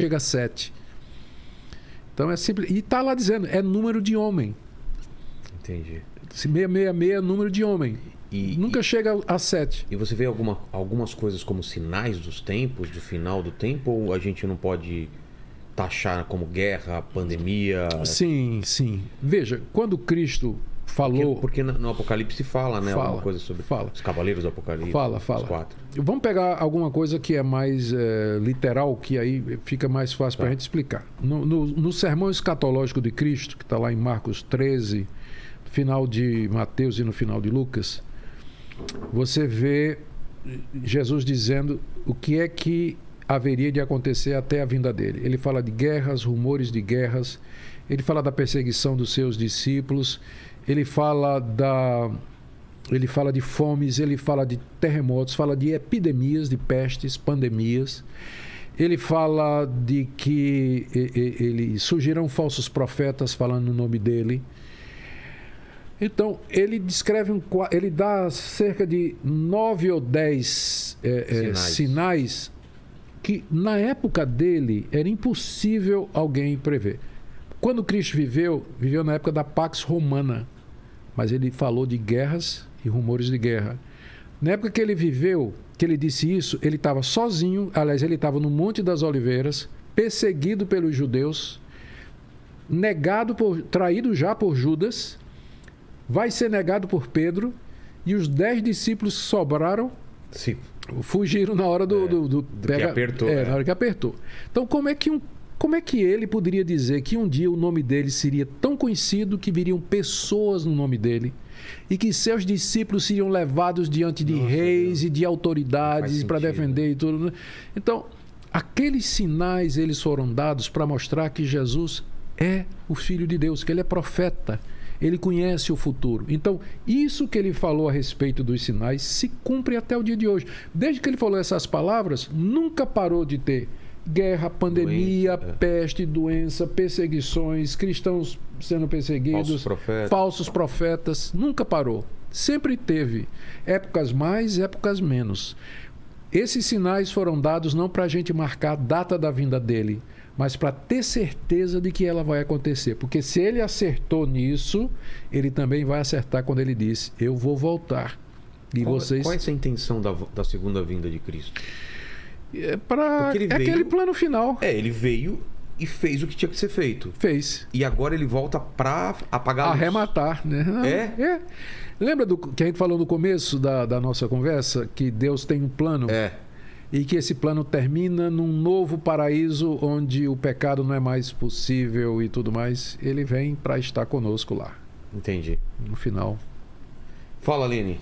chega a 7. Então é simples. E está lá dizendo, é número de homem. Entendi. 666 é número de homem. Nunca chega a 7. E você vê algumas coisas como sinais dos tempos, do final do tempo, ou a gente não pode taxar como guerra, pandemia? Sim. Veja, quando Cristo falou... Porque no Apocalipse fala, né? Alguma coisa sobre os Cavaleiros do Apocalipse. Fala. Os 4. Vamos pegar alguma coisa que é mais literal, que aí fica mais fácil para a gente explicar. No sermão escatológico de Cristo, que está lá em Marcos 13, no final de Mateus e no final de Lucas, você vê Jesus dizendo o que é que haveria de acontecer até a vinda dele. Ele fala de guerras, rumores de guerras, ele fala da perseguição dos seus discípulos, ele fala de fomes, ele fala de terremotos, fala de epidemias, de pestes, pandemias. Ele fala de que surgirão falsos profetas falando no nome dele. Então, ele descreve ele dá cerca de 9 ou 10 sinais que, na época dele, era impossível alguém prever. Quando Cristo viveu na época da Pax Romana, mas ele falou de guerras e rumores de guerra. Na época que ele viveu, que ele disse isso, ele estava sozinho, aliás, ele estava no Monte das Oliveiras, perseguido pelos judeus, traído já por Judas, vai ser negado por Pedro, e os 10 discípulos que sobraram fugiram na hora que apertou. Na hora que apertou. Então, como é que ele poderia dizer que um dia o nome dele seria tão conhecido que viriam pessoas no nome dele e que seus discípulos seriam levados diante de reis e de autoridades para defender e tudo? Então, aqueles sinais eles foram dados para mostrar que Jesus é o Filho de Deus, que ele é profeta. Ele conhece o futuro. Então, isso que ele falou a respeito dos sinais se cumpre até o dia de hoje. Desde que ele falou essas palavras, nunca parou de ter guerra, pandemia, peste, doença, perseguições, cristãos sendo perseguidos, falsos profetas. Nunca parou. Sempre teve. Épocas mais, épocas menos. Esses sinais foram dados não para a gente marcar a data da vinda dele, mas para ter certeza de que ela vai acontecer. Porque se ele acertou nisso, ele também vai acertar quando ele disse, eu vou voltar. E qual é essa intenção da segunda vinda de Cristo? Aquele plano final. Ele veio e fez o que tinha que ser feito. Fez. E agora ele volta para apagar a luz. Arrematar, né? Não, Lembra do que a gente falou no começo da nossa conversa? Que Deus tem um plano? E que esse plano termina num novo paraíso onde o pecado não é mais possível e tudo mais. Ele vem para estar conosco lá. Entendi. No final. Fala, Aline.